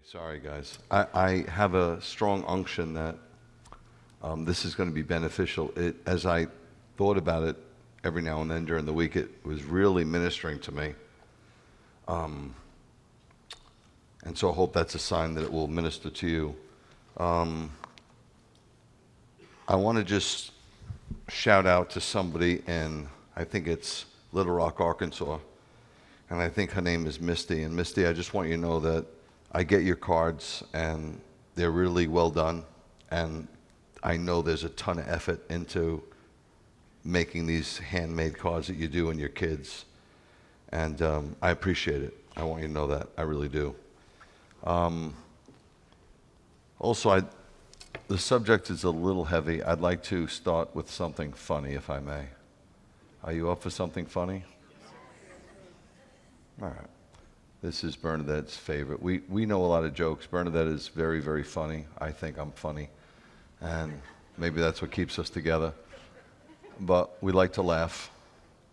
Sorry, guys. I have a strong unction that this is going to be beneficial. As I thought about it every now and then during the week, it was really ministering to me. And so I hope that's a sign that it will minister to you. I want to just shout out to somebody in, I think it's Little Rock, Arkansas, and I think her name is Misty. And Misty, I just want you to know that I get your cards, and they're really well done, and I know there's a ton of effort into making these handmade cards that you do and your kids, and I appreciate it. I want you to know that. I really do. Also, the subject is a little heavy. I'd like to start with something funny, if I may. Are you up for something funny? All right. This is Bernadette's favorite. We know a lot of jokes. Bernadette is very, very funny. I think I'm funny. And maybe that's what keeps us together. But we like to laugh.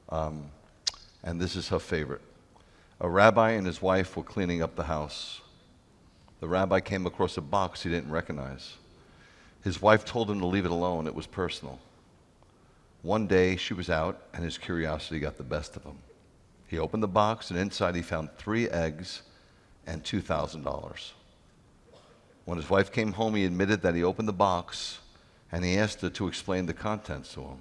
And this is her favorite. A rabbi and his wife were cleaning up the house. The rabbi came across a box he didn't recognize. His wife told him to leave it alone. It was personal. One day she was out, and his curiosity got the best of him. He opened the box, and inside he found 3 eggs and $2,000. When his wife came home, he admitted that he opened the box, and he asked her to explain the contents to him.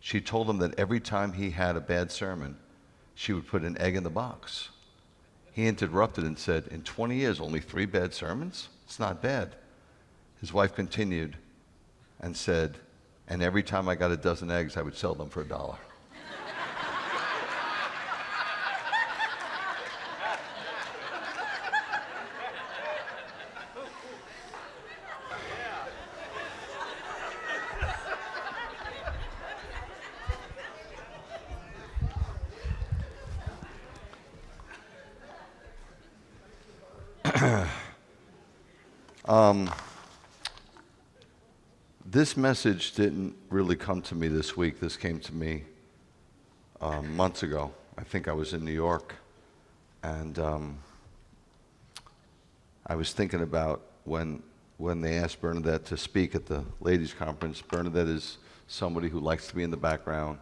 She told him that every time he had a bad sermon, she would put an egg in the box. He interrupted and said, "In 20 years, only 3 bad sermons? It's not bad." His wife continued and said, "And every time I got a dozen eggs, I would sell them for $1." This message didn't really come to me this week. This came to me months ago. I think I was in New York, and I was thinking about when they asked Bernadette to speak at the ladies' conference. Bernadette is somebody who likes to be in the background.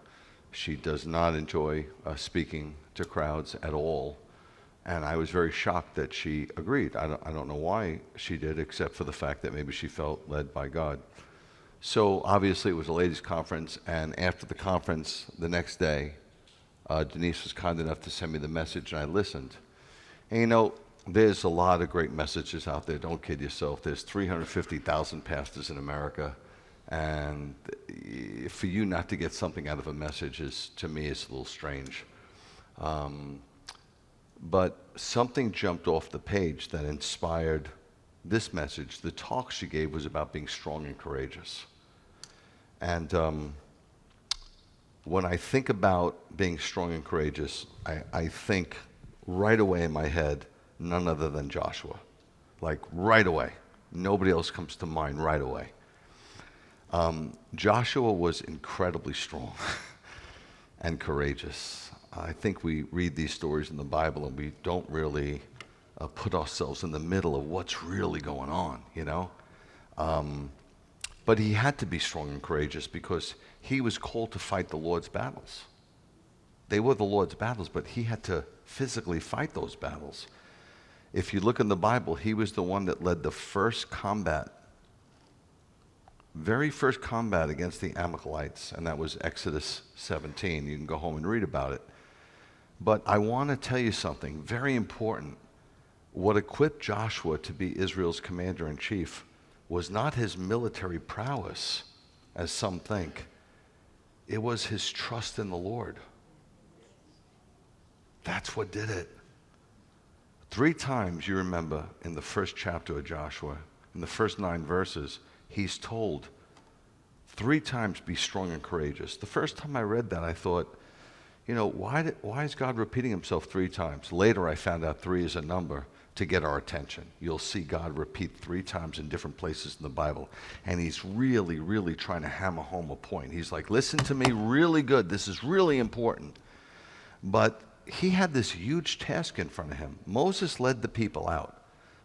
She does not enjoy speaking to crowds at all. And I was very shocked that she agreed. I don't know why she did, except for the fact that maybe she felt led by God. So obviously it was a ladies' conference, and after the conference, the next day, Denise was kind enough to send me the message, and I listened. And you know, there's a lot of great messages out there. Don't kid yourself. There's 350,000 pastors in America, and for you not to get something out of a message is, to me, is a little strange. But something jumped off the page that inspired this message. The talk she gave was about being strong and courageous. And when I think about being strong and courageous, I think right away in my head, none other than Joshua. Like right away. Nobody else comes to mind right away. Joshua was incredibly strong and courageous. I think we read these stories in the Bible and we don't really put ourselves in the middle of what's really going on, you know? But he had to be strong and courageous because he was called to fight the Lord's battles. They were the Lord's battles, but he had to physically fight those battles. If you look in the Bible, he was the one that led the very first combat against the Amalekites, and that was Exodus 17. You can go home and read about it. But I want to tell you something very important. What equipped Joshua to be Israel's commander-in-chief was not his military prowess, as some think. It was his trust in the Lord. That's what did it. 3 times, you remember, in the first chapter of Joshua, in the first 9 verses, he's told 3 times, be strong and courageous. The first time I read that, I thought, you know, why is God repeating himself 3 times? Later, I found out 3 is a number to get our attention. You'll see God repeat 3 times in different places in the Bible, and he's really, really trying to hammer home a point. He's like, listen to me really good. This is really important. But he had this huge task in front of him. Moses led the people out.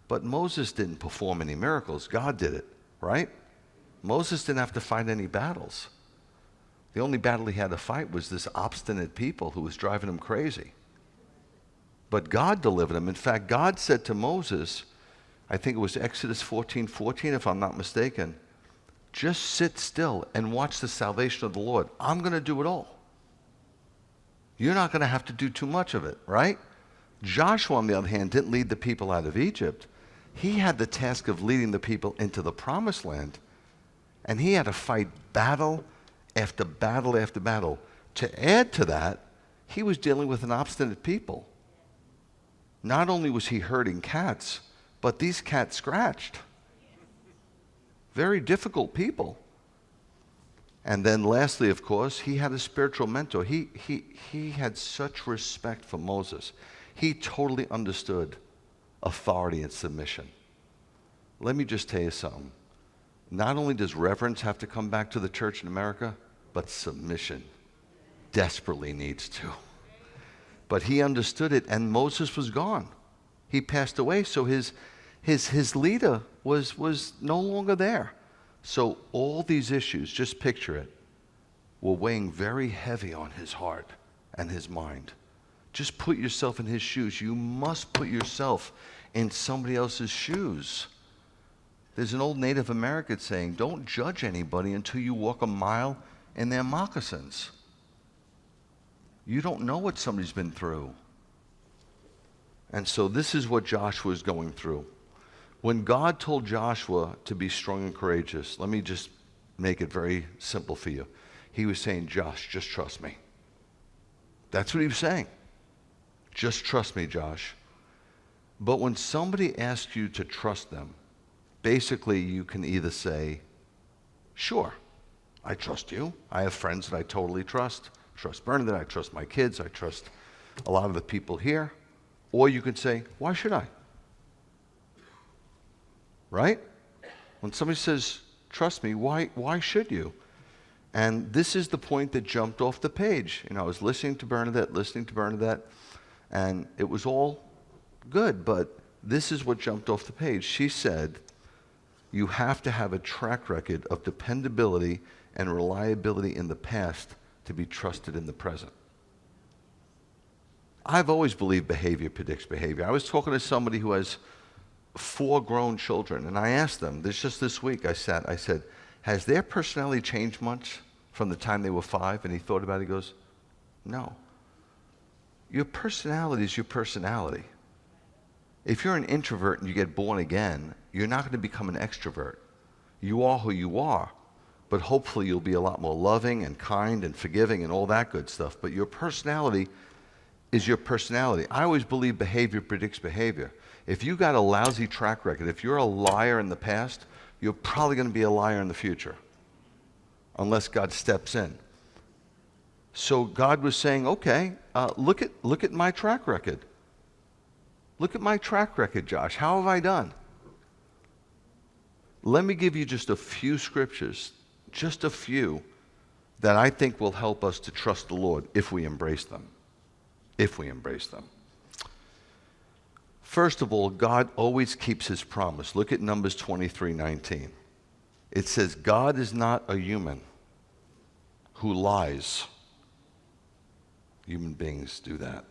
But Moses didn't perform any miracles. God did it, right? Moses didn't have to fight any battles. The only battle he had to fight was this obstinate people who was driving him crazy. But God delivered him. In fact, God said to Moses, I think it was Exodus 14:14, if I'm not mistaken, just sit still and watch the salvation of the Lord. I'm going to do it all. You're not going to have to do too much of it, right? Joshua, on the other hand, didn't lead the people out of Egypt. He had the task of leading the people into the promised land. And he had to fight battle after battle after battle. To add to that, he was dealing with an obstinate people. Not only was he herding cats, but these cats scratched. Very difficult people. And then lastly, of course, he had a spiritual mentor. He had such respect for Moses. He totally understood authority and submission. Let me just tell you something. Not only does reverence have to come back to the church in America, but submission desperately needs to. But he understood it, and Moses was gone. He passed away, so his leader was no longer there. So all these issues, just picture it, were weighing very heavy on his heart and his mind. Just put yourself in his shoes. You must put yourself in somebody else's shoes. There's an old Native American saying, don't judge anybody until you walk a mile in their moccasins. You don't know what somebody's been through. And so this is what Joshua is going through. When God told Joshua to be strong and courageous, let me just make it very simple for you. He was saying, Josh, just trust me. That's what he was saying. Just trust me, Josh. But when somebody asks you to trust them, basically you can either say, sure, I trust you. I have friends that I totally trust. Trust Bernadette, I trust my kids, I trust a lot of the people here. Or you could say, why should I? Right? When somebody says, trust me, why should you? And this is the point that jumped off the page. I was listening to Bernadette, and it was all good, but this is what jumped off the page. She said, you have to have a track record of dependability and reliability in the past to be trusted in the present. I've always believed behavior predicts behavior. I was talking to somebody who has 4 grown children, and I asked them, just this week, I said, has their personality changed much from the time they were 5? And he thought about it, he goes, no. Your personality is your personality. If you're an introvert and you get born again, you're not going to become an extrovert. You are who you are, but hopefully you'll be a lot more loving and kind and forgiving and all that good stuff. But your personality is your personality. I always believe behavior predicts behavior. If you got a lousy track record, if you're a liar in the past, you're probably going to be a liar in the future, unless God steps in. So God was saying, okay, look at my track record. Look at my track record, Josh. How have I done? Let me give you just a few scriptures, just a few, that I think will help us to trust the Lord if we embrace them. If we embrace them. First of all, God always keeps his promise. Look at Numbers 23:19. It says, God is not a human who lies. Human beings do that.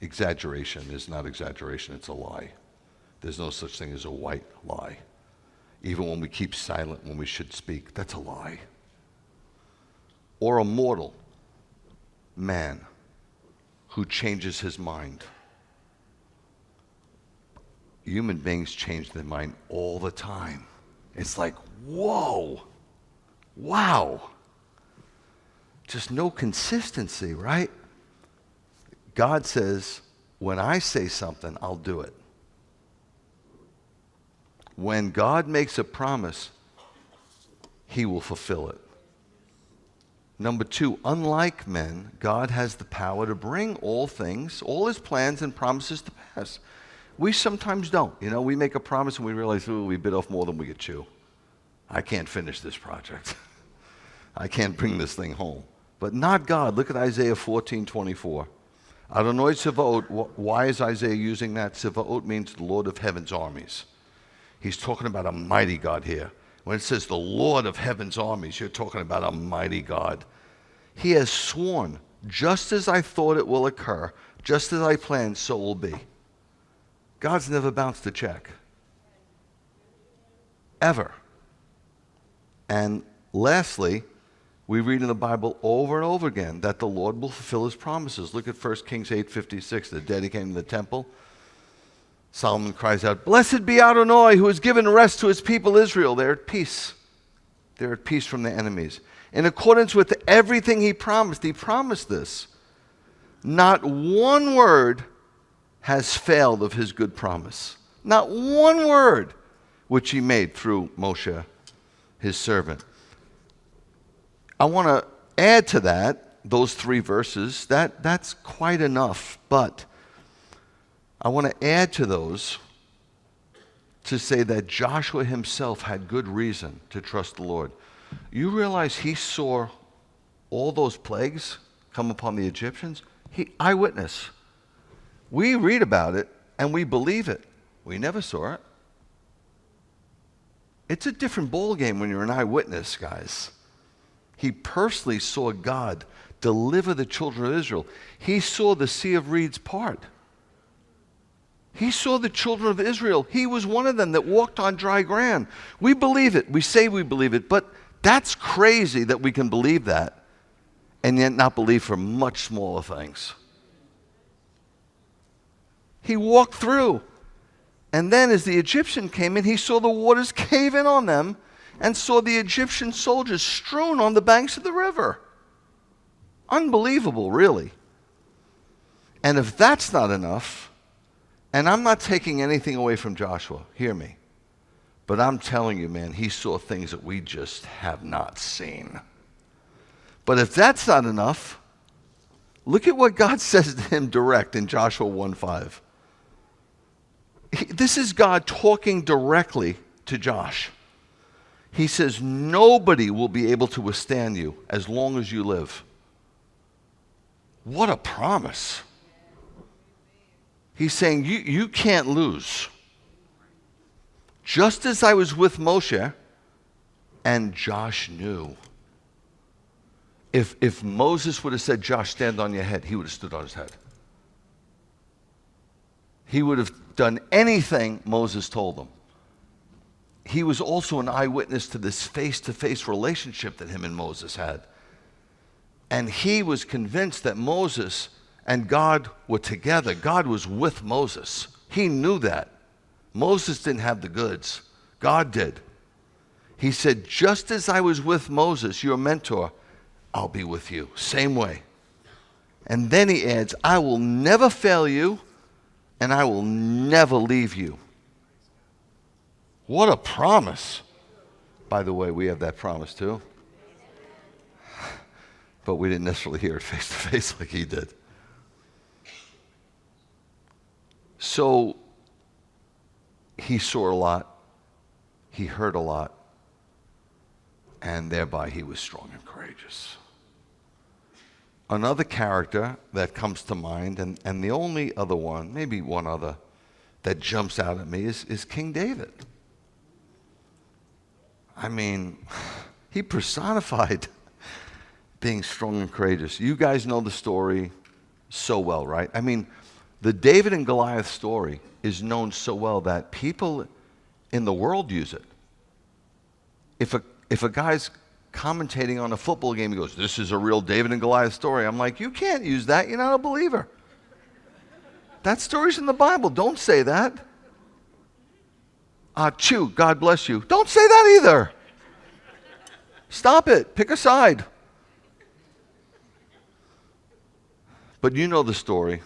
Exaggeration is not exaggeration, it's a lie. There's no such thing as a white lie. Even when we keep silent when we should speak, that's a lie. Or a mortal man who changes his mind. Human beings change their mind all the time. It's like, whoa, wow. Just no consistency, right? God says, when I say something, I'll do it. When God makes a promise, he will fulfill it. Number 2, unlike men, God has the power to bring all things, all his plans and promises to pass. We sometimes don't. We make a promise and we realize, we bit off more than we could chew. I can't finish this project. I can't bring this thing home. But not God. Look at Isaiah 14:24. Adonai Tzevaot, why is Isaiah using that? Tzevaot means the Lord of heaven's armies. He's talking about a mighty God here. When it says the Lord of heaven's armies, you're talking about a mighty God. He has sworn, just as I thought it will occur, just as I planned, so it will be. God's never bounced a check. Ever. And lastly, we read in the Bible over and over again that the Lord will fulfill his promises. Look at 1 Kings 8:56, the dedicating the temple. Solomon cries out, "Blessed be Adonai, who has given rest to his people Israel." They're at peace. They're at peace from their enemies. In accordance with everything he promised this. Not one word has failed of his good promise. Not one word which he made through Moshe, his servant. I want to add to that, those 3 verses, that's quite enough, but I want to add to those to say that Joshua himself had good reason to trust the Lord. You realize he saw all those plagues come upon the Egyptians? Eyewitness. We read about it and we believe it. We never saw it. It's a different ballgame when you're an eyewitness, guys. He personally saw God deliver the children of Israel. He saw the Sea of Reeds part. He saw the children of Israel. He was one of them that walked on dry ground. We believe it. We say we believe it, but that's crazy that we can believe that and yet not believe for much smaller things. He walked through. And then as the Egyptian came in, he saw the waters cave in on them and saw the Egyptian soldiers strewn on the banks of the river. Unbelievable, really. And if that's not enough, and I'm not taking anything away from Joshua, hear me, but I'm telling you, man, he saw things that we just have not seen. But if that's not enough, look at what God says to him direct in Joshua 1:5. This is God talking directly to Josh. He says, nobody will be able to withstand you as long as you live. What a promise. He's saying, you can't lose. Just as I was with Moshe, and Josh knew. If Moses would have said, Josh, stand on your head, he would have stood on his head. He would have done anything Moses told him. He was also an eyewitness to this face-to-face relationship that him and Moses had. And he was convinced that Moses and God were together. God was with Moses. He knew that. Moses didn't have the goods. God did. He said, just as I was with Moses, your mentor, I'll be with you. Same way. And then he adds, I will never fail you, and I will never leave you. What a promise. By the way, we have that promise too. But we didn't necessarily hear it face to face like he did. So he saw a lot, he heard a lot, and thereby he was strong and courageous. Another character that comes to mind, and the only other one, maybe one other, that jumps out at me is King David. I mean, he personified being strong and courageous. You guys know the story so well, right? I mean, the David and Goliath story is known so well that people in the world use it. If a guy's commentating on a football game, he goes, this is a real David and Goliath story. I'm like, you can't use that. You're not a believer. That story's in the Bible. Don't say that. Chew, God bless you. Don't say that either. Stop it. Pick a side. But you know the story.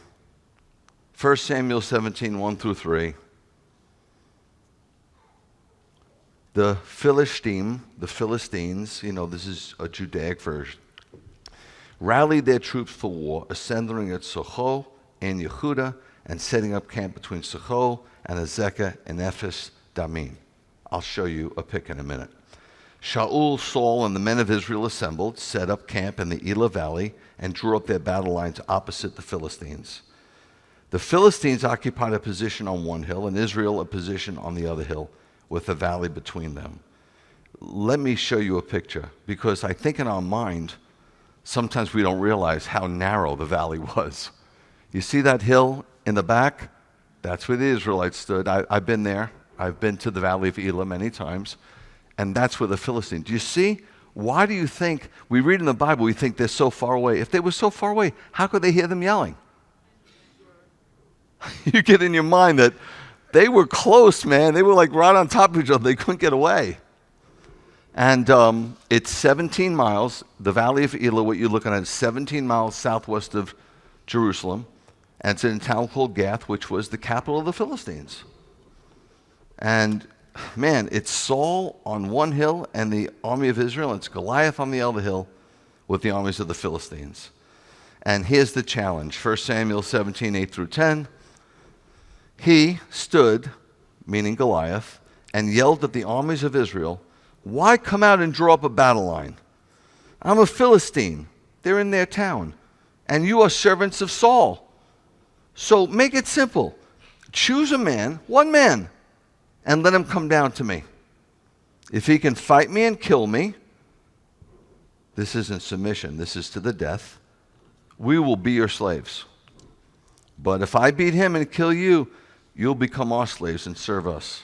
1 Samuel 17, 1 through 3. The Philistines, you know, this is a Judaic version, rallied their troops for war, assembling at Socho and Yehuda, and setting up camp between Socho and Azekah and Ephes Damim. I'll show you a pic in a minute. Shaul, Saul, and the men of Israel assembled, set up camp in the Elah Valley, and drew up their battle lines opposite the Philistines. The Philistines occupied a position on one hill, and Israel a position on the other hill, with a valley between them. Let me show you a picture, because I think in our mind, sometimes we don't realize how narrow the valley was. You see that hill in the back? That's where the Israelites stood. I've been there. I've been to the valley of Elah many times, and that's where the Philistines. Do you see? Why do you think, we read in the Bible, we think they're so far away. If they were so far away, how could they hear them yelling? You get in your mind that they were close, man. They were like right on top of each other. They couldn't get away. And it's 17 miles. The Valley of Elah, what you're looking at, is 17 miles southwest of Jerusalem. And it's in a town called Gath, which was the capital of the Philistines. And, man, it's Saul on one hill and the army of Israel, and it's Goliath on the other hill with the armies of the Philistines. And here's the challenge. 1 Samuel 17, 8 through 10. He stood, meaning Goliath, and yelled at the armies of Israel, "Why come out and draw up a battle line? I'm a Philistine. They're in their town. And you are servants of Saul. So make it simple. Choose a man, one man, and let him come down to me. If he can fight me and kill me," this isn't submission, this is to the death, "we will be your slaves. But if I beat him and kill you, you'll become our slaves and serve us."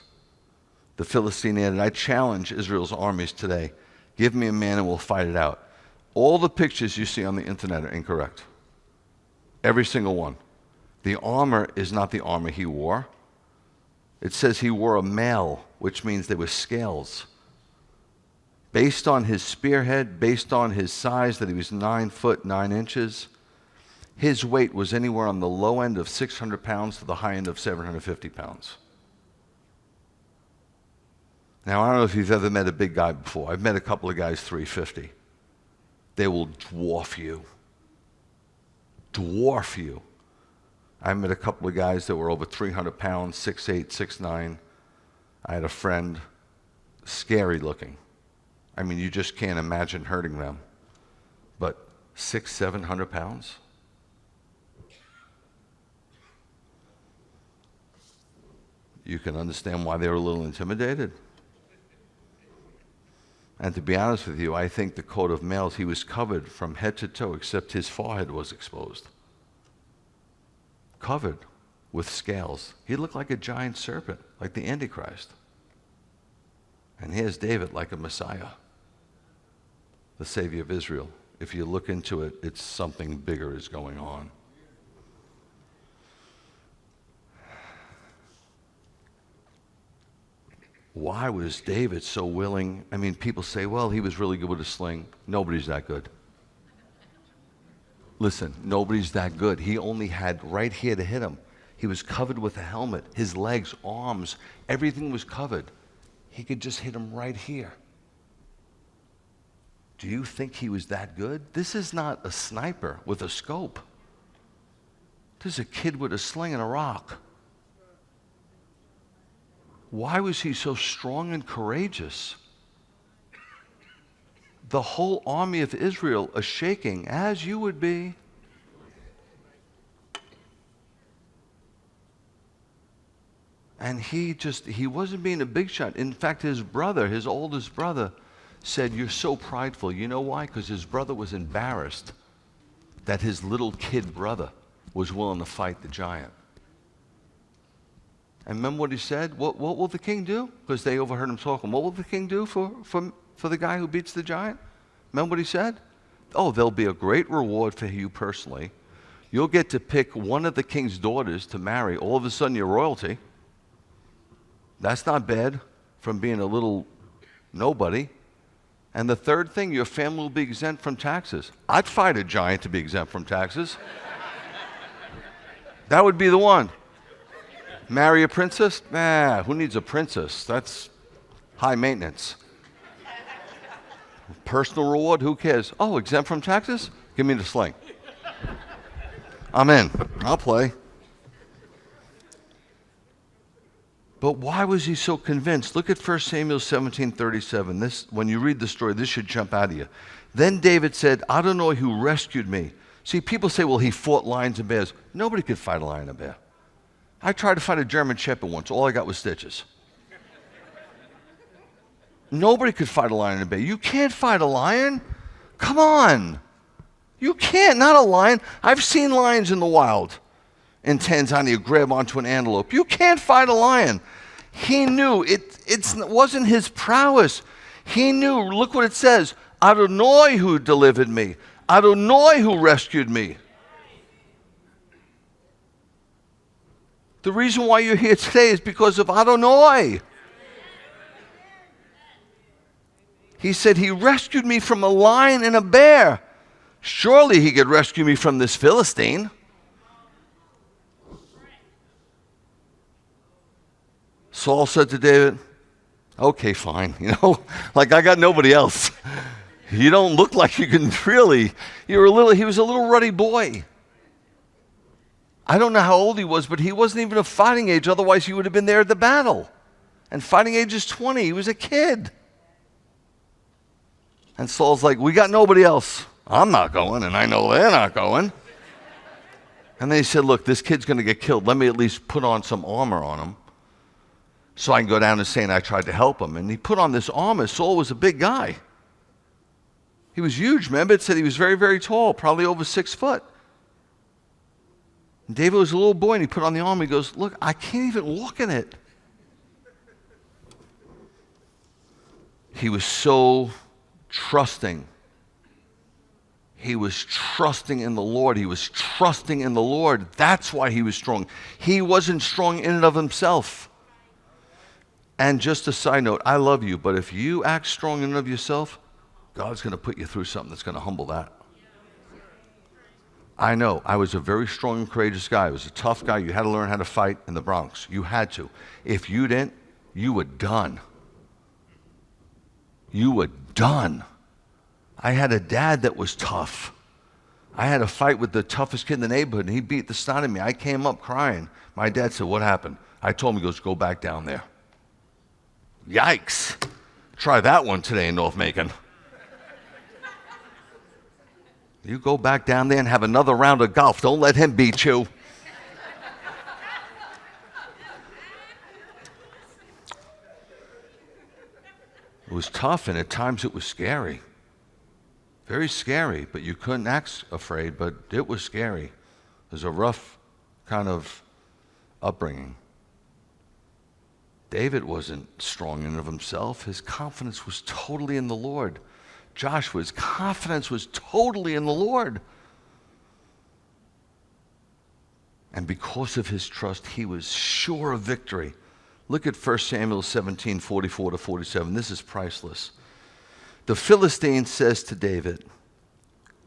The Philistine added, "I challenge Israel's armies today. Give me a man and we'll fight it out." All the pictures you see on the internet are incorrect. Every single one. The armor is not the armor he wore. It says he wore a mail, which means there were scales. Based on his spearhead, based on his size, that he was 9 foot 9 inches, his weight was anywhere on the low end of 600 pounds to the high end of 750 pounds. Now, I don't know if you've ever met a big guy before. I've met a couple of guys 350. They will dwarf you. Dwarf you. I met a couple of guys that were over 300 pounds, 6'8", 6'9". I had a friend, scary looking. I mean, you just can't imagine hurting them. But 600, 700 pounds? You can understand why they were a little intimidated. And to be honest with you, I think the coat of mails, he was covered from head to toe, except his forehead was exposed. Covered with scales. He looked like a giant serpent, like the Antichrist. And here's David like a Messiah, the Savior of Israel. If you look into it, it's something bigger is going on. Why was David so willing? I mean, people say, well, he was really good with a sling. Nobody's that good. Listen, nobody's that good. He only had right here to hit him. He was covered with a helmet. His legs, arms, everything was covered. He could just hit him right here. Do you think he was that good? This is not a sniper with a scope. This is a kid with a sling and a rock. Why was he so strong and courageous? The whole army of Israel is shaking, as you would be. And he wasn't being a big shot. In fact, his brother, his oldest brother, said, "You're so prideful." You know why? Because his brother was embarrassed that his little kid brother was willing to fight the giant. And remember what he said? What will the king do? Because they overheard him talking. What will the king do for the guy who beats the giant? Remember what he said? "Oh, there'll be a great reward for you personally. You'll get to pick one of the king's daughters to marry. All of a sudden, you're royalty. That's not bad from being a little nobody. And the third thing, your family will be exempt from taxes." I'd fight a giant to be exempt from taxes. That would be the one. Marry a princess? Nah, who needs a princess? That's high maintenance. Personal reward? Who cares? Oh, exempt from taxes? Give me the sling. I'm in. I'll play. But why was he so convinced? Look at 1 Samuel 17:37. This, when you read the story, this should jump out of you. Then David said, Adonai who rescued me. See, people say, well, he fought lions and bears. Nobody could fight a lion and a bear. I tried to fight a German Shepherd once. All I got was stitches. Nobody could fight a lion and a bear. You can't fight a lion. Come on. You can't, not a lion. I've seen lions in the wild in Tanzania grab onto an antelope. You can't fight a lion. He knew it wasn't his prowess. He knew, look what it says, Adonai who delivered me. Adonai who rescued me. The reason why you're here today is because of Adonai. He said, he rescued me from a lion and a bear. Surely he could rescue me from this Philistine. Saul said to David, okay, fine, like I got nobody else. You don't look like you can really, he was a little ruddy boy. I don't know how old he was, but he wasn't even of fighting age, otherwise he would have been there at the battle. And fighting age is 20, he was a kid. And Saul's like, we got nobody else. I'm not going, and I know they're not going. And then he said, look, this kid's going to get killed. Let me at least put on some armor on him so I can go down and say, and I tried to help him. And he put on this armor. Saul was a big guy. He was huge. Remember, it said he was very, very tall, probably over 6 foot. And David was a little boy, and he put on the armor. He goes, look, I can't even walk in it. He was so trusting. He was trusting in the Lord. He was trusting in the Lord. That's why he was strong. He wasn't strong in and of himself. And just a side note, I love you, but if you act strong in and of yourself, God's going to put you through something that's going to humble that. I know. I was a very strong and courageous guy. I was a tough guy. You had to learn how to fight in the Bronx. You had to. If you didn't, you were done. You were done. I had a dad that was tough. I had a fight with the toughest kid in the neighborhood, and he beat the snot out of me. I came up crying. My dad said, what happened? I told him, he goes, go back down there. Yikes. Try that one today in North Macon. You go back down there and have another round of golf. Don't let him beat you. It was tough, and at times it was scary. Very scary, but you couldn't act afraid, but it was scary. It was a rough kind of upbringing. David wasn't strong in and of himself. His confidence was totally in the Lord. Joshua's confidence was totally in the Lord. And because of his trust, he was sure of victory. Look at 1 Samuel 17:44-47. This is priceless. The Philistine says to David,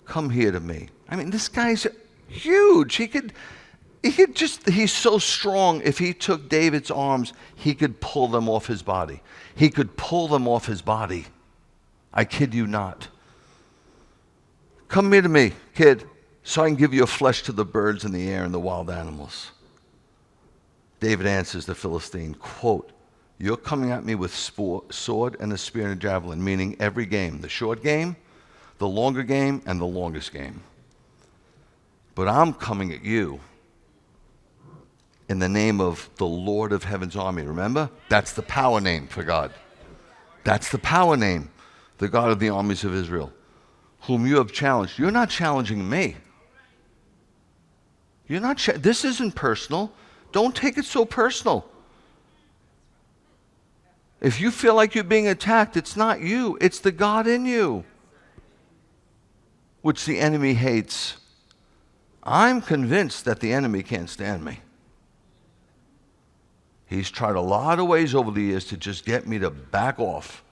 come here to me. I mean, this guy's huge. He's so strong. If he took David's arms, he could pull them off his body. He could pull them off his body. I kid you not. Come here to me, kid, so I can give you a flesh to the birds in the air and the wild animals. David answers the Philistine, quote, you're coming at me with sword and a spear and a javelin, meaning every game, the short game, the longer game, and the longest game. But I'm coming at you in the name of the Lord of Heaven's army. Remember? That's the power name for God. That's the power name, the God of the armies of Israel, whom you have challenged. You're not challenging me. This isn't personal. Don't take it so personal. If you feel like you're being attacked, it's not you. It's the God in you, which the enemy hates. I'm convinced that the enemy can't stand me. He's tried a lot of ways over the years to just get me to back off.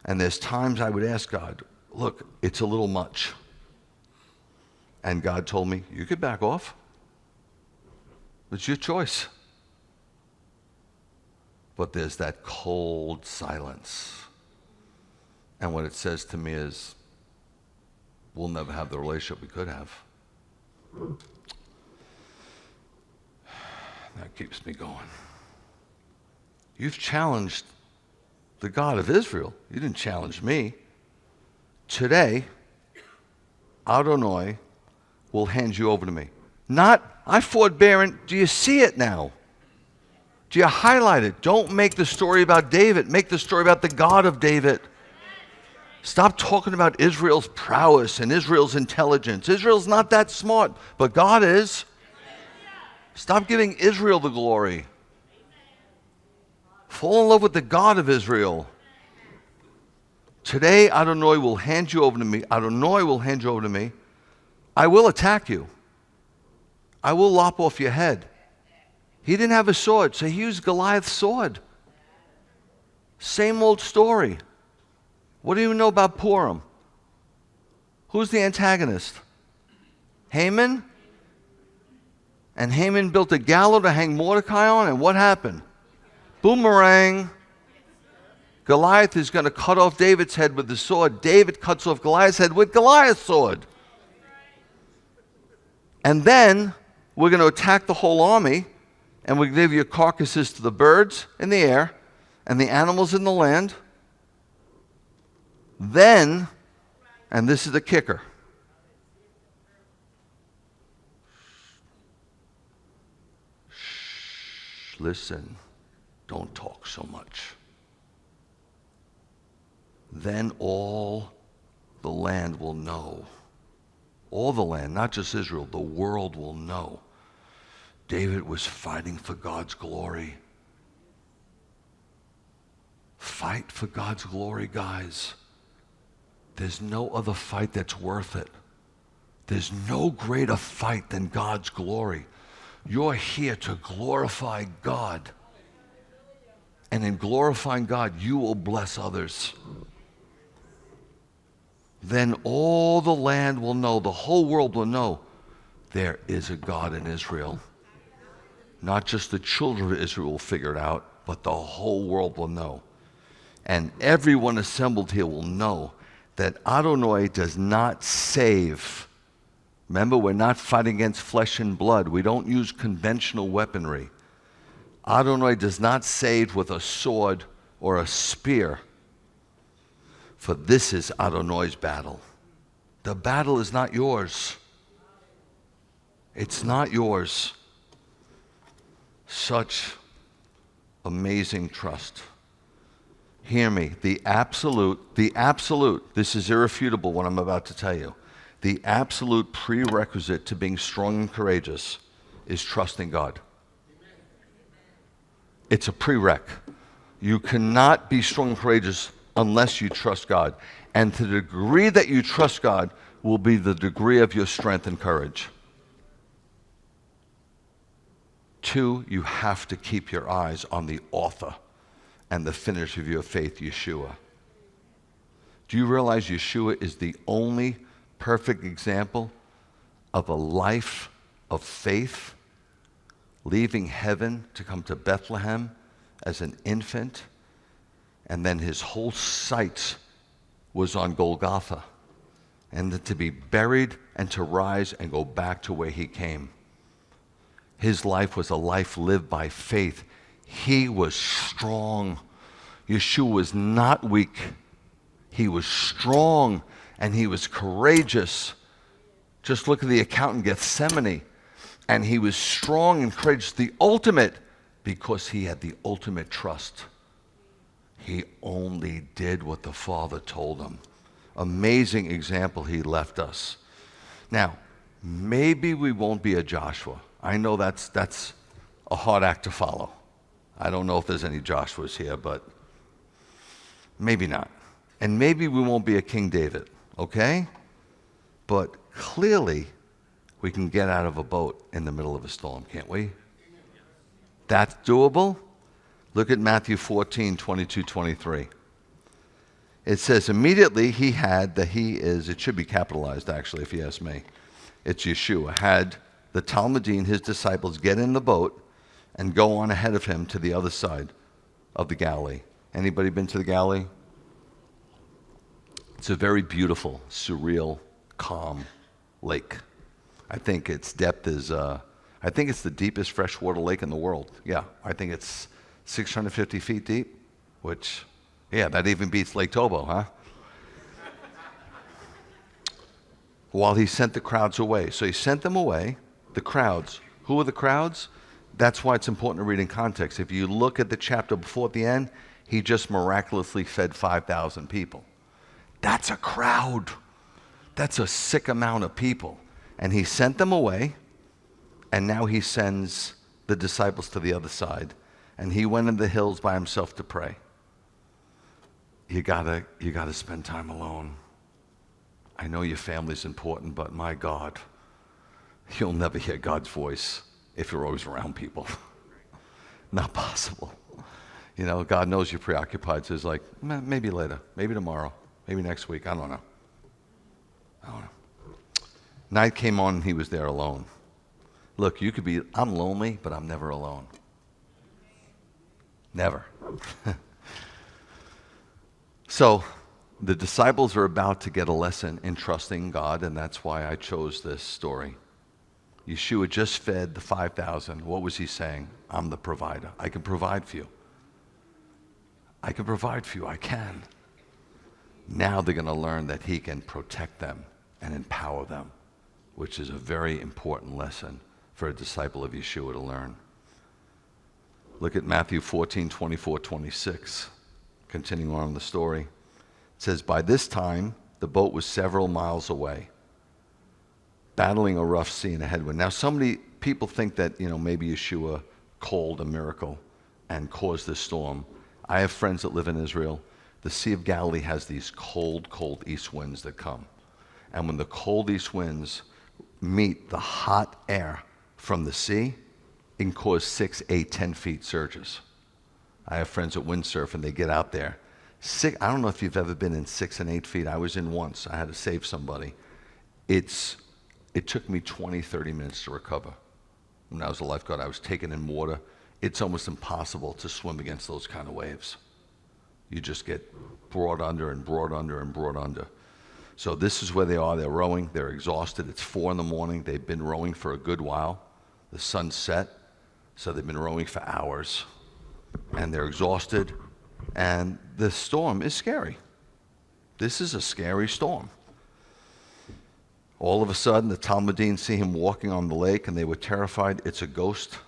And there's times I would ask God, look, it's a little much. And God told me, you could back off. It's your choice. But there's that cold silence. And what it says to me is, we'll never have the relationship we could have. That keeps me going. You've challenged the God of Israel. You didn't challenge me. Today, Adonai will hand you over to me. Not, I fought Baron. Do you see it now? Do you highlight it? Don't make the story about David. Make the story about the God of David. Stop talking about Israel's prowess and Israel's intelligence. Israel's not that smart, but God is. Stop giving Israel the glory. Fall in love with the God of Israel. Today, Adonai will hand you over to me. Adonai will hand you over to me. I will attack you. I will lop off your head. He didn't have a sword, so he used Goliath's sword. Same old story. What do you know about Purim? Who's the antagonist? Haman? And Haman built a gallows to hang Mordecai on, and what happened? Boomerang. Goliath is going to cut off David's head with the sword. David cuts off Goliath's head with Goliath's sword. And then we're going to attack the whole army, and we give your carcasses to the birds in the air and the animals in the land. Then, and this is the kicker, shh, listen, don't talk so much. Then all the land will know. All the land, not just Israel, the world will know. David was fighting for God's glory. Fight for God's glory, guys. There's no other fight that's worth it. There's no greater fight than God's glory. You're here to glorify God. And in glorifying God, you will bless others. Then all the land will know, the whole world will know, there is a God in Israel. Not just the children of Israel will figure it out, but the whole world will know. And everyone assembled here will know that Adonai does not save. Remember, we're not fighting against flesh and blood. We don't use conventional weaponry. Adonai does not save with a sword or a spear. For this is Adonai's battle. The battle is not yours. It's not yours. Such amazing trust. Hear me, the absolute, this is irrefutable what I'm about to tell you. The absolute prerequisite to being strong and courageous is trusting God. It's a prereq. You cannot be strong and courageous unless you trust God. And to the degree that you trust God will be the degree of your strength and courage. 2, you have to keep your eyes on the author and the finisher of your faith, Yeshua. Do you realize Yeshua is the only perfect example of a life of faith, leaving heaven to come to Bethlehem as an infant, and then his whole sight was on Golgotha, and then to be buried and to rise and go back to where he came. His life was a life lived by faith. He was strong. Yeshua was not weak. He was strong and he was courageous. Just look at the account in Gethsemane. And he was strong and courageous, the ultimate, because he had the ultimate trust. He only did what the Father told him. Amazing example he left us. Now, maybe we won't be a Joshua. I know that's a hard act to follow. I don't know if there's any Joshuas here, but maybe not. And maybe we won't be a King David, okay? But clearly, we can get out of a boat in the middle of a storm, can't we? That's doable. Look at Matthew 14, 22, 23. It says, immediately he had, it should be capitalized actually if you ask me. It's Yeshua, had the Talmudim, his disciples, get in the boat and go on ahead of him to the other side of the Galilee. Anybody been to the Galilee? It's a very beautiful, surreal, calm lake. I think its depth is, I think it's the deepest freshwater lake in the world. Yeah, I think it's 650 feet deep, which, yeah, that even beats Lake Tobo, huh? While he sent the crowds away. So he sent them away, the crowds. Who are the crowds? That's why it's important to read in context. If you look at the chapter before at the end, he just miraculously fed 5,000 people. That's a crowd. That's a sick amount of people. And he sent them away, and now he sends the disciples to the other side. And he went in the hills by himself to pray. You gotta spend time alone. I know your family's important, but my God, you'll never hear God's voice if you're always around people. Not possible. You know, God knows you're preoccupied, so he's like, maybe later, maybe tomorrow, maybe next week, I don't know. Night came on and he was there alone. Look, you could be, I'm lonely, but I'm never alone. Never. So, the disciples are about to get a lesson in trusting God, and that's why I chose this story. Yeshua just fed the 5,000. What was he saying? I'm the provider. I can provide for you. I can provide for you. I can. Now they're going to learn that he can protect them and empower them, which is a very important lesson for a disciple of Yeshua to learn. Look at Matthew 14, 24, 26. Continuing on the story. It says, by this time, the boat was several miles away, battling a rough sea and a headwind. Now, people think that, maybe Yeshua called a miracle and caused this storm. I have friends that live in Israel. The Sea of Galilee has these cold, cold east winds that come. And when the cold east winds meet the hot air from the sea, it can cause 6, 8, 10 feet surges. I have friends that windsurf and they get out there. I don't know if you've ever been in 6 and 8 feet. I was in once. I had to save somebody. It took me 20, 30 minutes to recover. When I was a lifeguard, I was taken in water. It's almost impossible to swim against those kind of waves. You just get brought under and brought under and brought under. So this is where they are. They're rowing. They're exhausted. It's 4 a.m. They've been rowing for a good while. The sun's set, so they've been rowing for hours. And they're exhausted. And the storm is scary. This is a scary storm. All of a sudden, the Talmudim see him walking on the lake, and they were terrified. It's a ghost.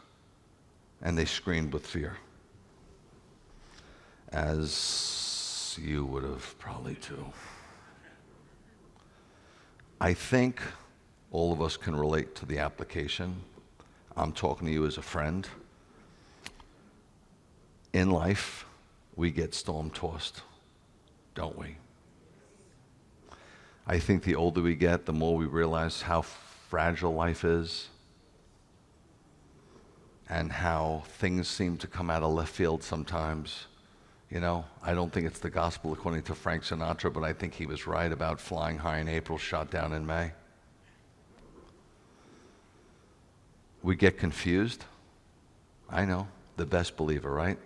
And they screamed with fear. As you would have probably too. I think all of us can relate to the application. I'm talking to you as a friend. In life, we get storm-tossed, don't we? I think the older we get, the more we realize how fragile life is and how things seem to come out of left field sometimes. I don't think it's the gospel according to Frank Sinatra, but I think he was right about flying high in April, shot down in May. We get confused. I know, the best believer, right?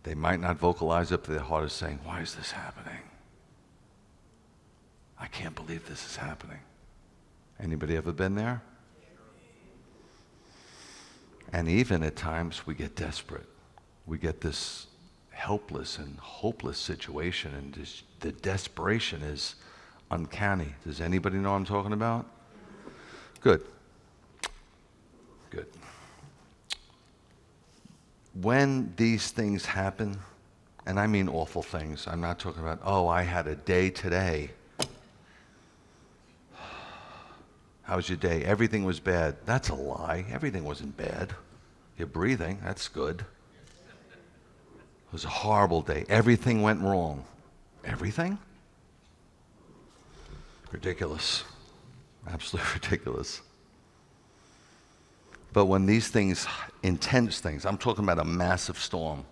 They might not vocalize it, but their heart is saying, why is this happening? I can't believe this is happening. Anybody ever been there? And even at times we get desperate. We get this helpless and hopeless situation, and the desperation is uncanny. Does anybody know what I'm talking about? Good. When these things happen, and I mean awful things, I'm not talking about, I had a day today. How was your day? Everything was bad. That's a lie. Everything wasn't bad. You're breathing. That's good. It was a horrible day. Everything went wrong. Everything? Ridiculous. Absolutely ridiculous. But when these things, intense things, I'm talking about a massive storm.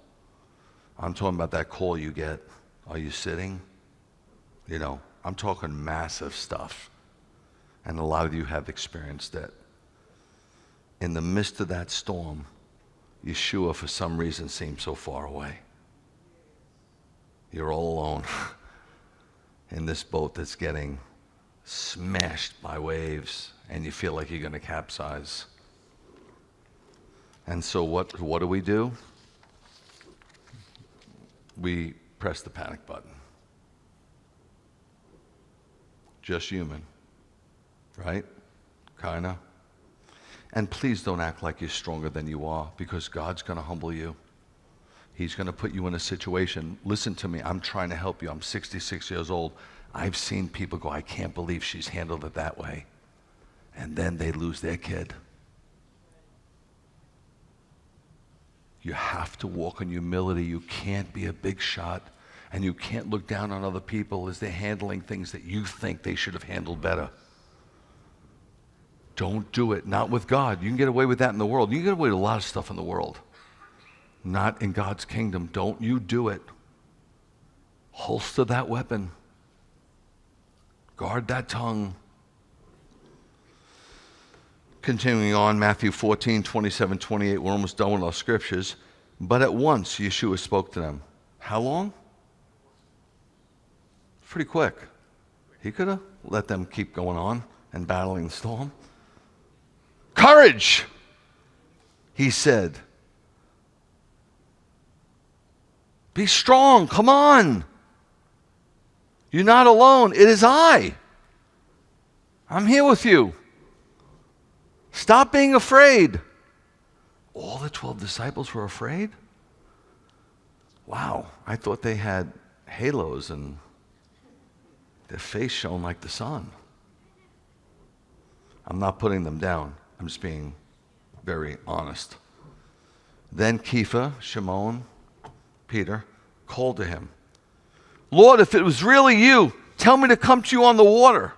I'm talking about that call you get. Are you sitting? I'm talking massive stuff. And a lot of you have experienced it. In the midst of that storm, Yeshua, for some reason, seems so far away. You're all alone in this boat that's getting smashed by waves, and you feel like you're going to capsize. And so what do? we press the panic button. Just human, right? Kinda. And please don't act like you're stronger than you are, because God's going to humble you. He's going to put you in a situation. Listen to me, I'm trying to help you. I'm 66 years old. I've seen people go, I can't believe she's handled it that way. And then they lose their kid. You have to walk in humility. You can't be a big shot, and you can't look down on other people as they're handling things that you think they should have handled better. Don't do it. Not with God. You can get away with that in the world. You can get away with a lot of stuff in the world. Not in God's kingdom. Don't you do it. Holster that weapon. Guard that tongue. Continuing on, Matthew 14, 27, 28. We're almost done with our scriptures. But at once Yeshua spoke to them. How long? Pretty quick. He could have let them keep going on and battling the storm. Courage, he said. Be strong, come on. You're not alone, it is I. I'm here with you. Stop being afraid. All the 12 disciples were afraid? Wow, I thought they had halos and their face shone like the sun. I'm not putting them down. I'm just being very honest. Then Kepha, Shimon, Peter, called to him, Lord, if it was really you, tell me to come to you on the water.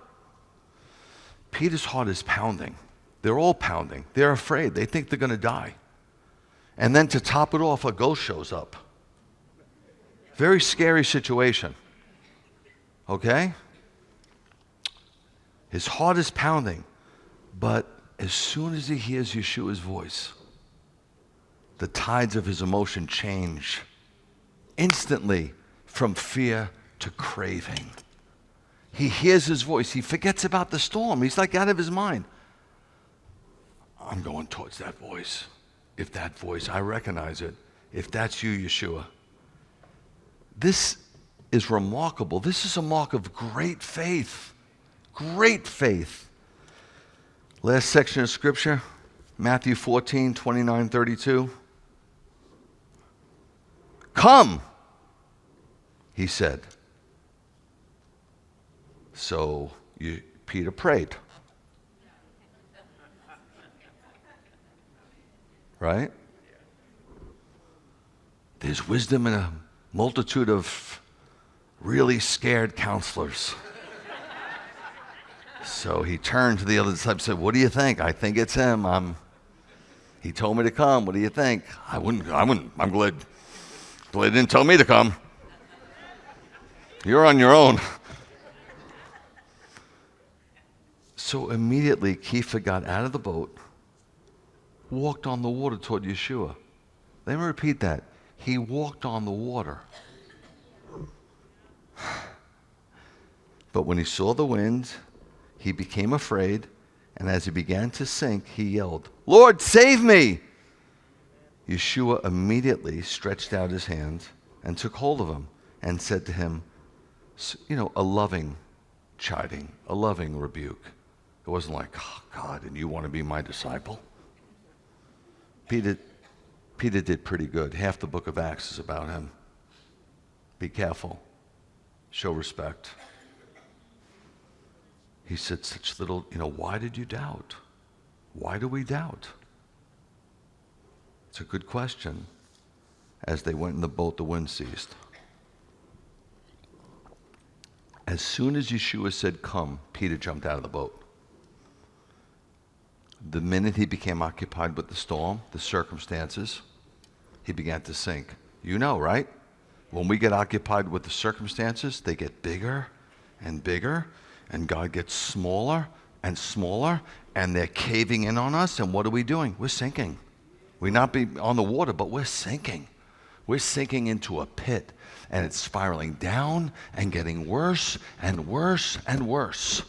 Peter's heart is pounding. They're all pounding. They're afraid. They think they're going to die. And then to top it off, a ghost shows up. Very scary situation. Okay? His heart is pounding. But as soon as he hears Yeshua's voice, the tides of his emotion change instantly from fear to craving. He hears his voice. He forgets about the storm. He's like out of his mind. I'm going towards that voice. If that voice, I recognize it. If that's you, Yeshua. This is remarkable. This is a mark of great faith. Great faith. Last section of scripture, Matthew 14, 29, 32. Come, he said. So Peter prayed. Right? There's wisdom in a multitude of really scared counselors. So he turned to the other disciples and said, what do you think? I think it's him. He told me to come. What do you think? I wouldn't. I'm glad he didn't tell me to come. You're on your own. So immediately Kepha got out of the boat, walked on the water toward Yeshua. Let me repeat that. He walked on the water. But when he saw the wind, he became afraid, and as he began to sink, he yelled, Lord, save me! Yeshua immediately stretched out his hand and took hold of him and said to him, a loving chiding, a loving rebuke. It wasn't like, oh, God, and you want to be my disciple? Peter did pretty good. Half the book of Acts is about him. Be careful. Show respect. He said such little, why did you doubt? Why do we doubt? It's a good question. As they went in the boat, the wind ceased. As soon as Yeshua said, come, Peter jumped out of the boat. The minute he became occupied with the storm, the circumstances, he began to sink. You know, right? When we get occupied with the circumstances, they get bigger and bigger, and God gets smaller and smaller, and they're caving in on us, and what are we doing? We're sinking. We not be on the water, but we're sinking. We're sinking into a pit, and it's spiraling down and getting worse and worse and worse.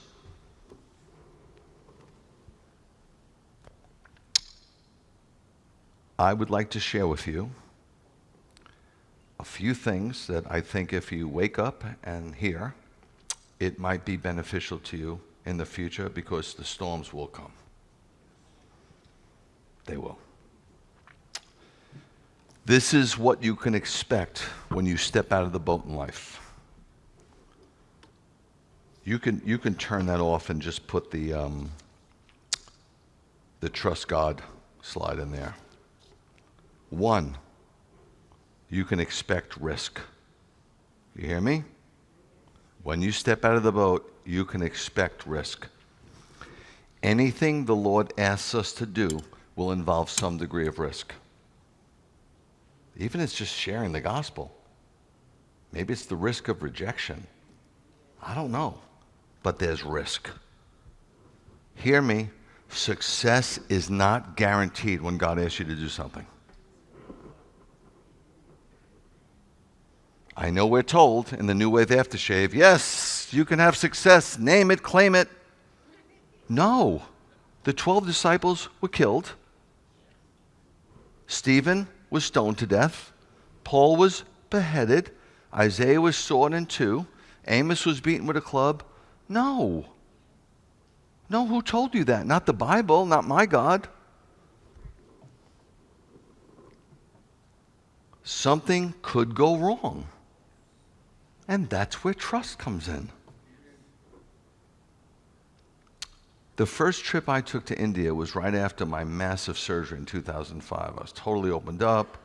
I would like to share with you a few things that I think if you wake up and hear, it might be beneficial to you in the future, because the storms will come. They will. This is what you can expect when you step out of the boat in life. You can turn that off and just put the trust God slide in there. 1, you can expect risk. You hear me? When you step out of the boat, you can expect risk. Anything the Lord asks us to do will involve some degree of risk. Even if it's just sharing the gospel. Maybe it's the risk of rejection. I don't know. But there's risk. Hear me. Success is not guaranteed when God asks you to do something. I know we're told in the New Wave Aftershave, yes, you can have success, name it, claim it. No. The 12 disciples were killed. Stephen was stoned to death. Paul was beheaded. Isaiah was sawn in two. Amos was beaten with a club. No. No, who told you that? Not the Bible, not my God. Something could go wrong. And that's where trust comes in. The first trip I took to India was right after my massive surgery in 2005. I was totally opened up.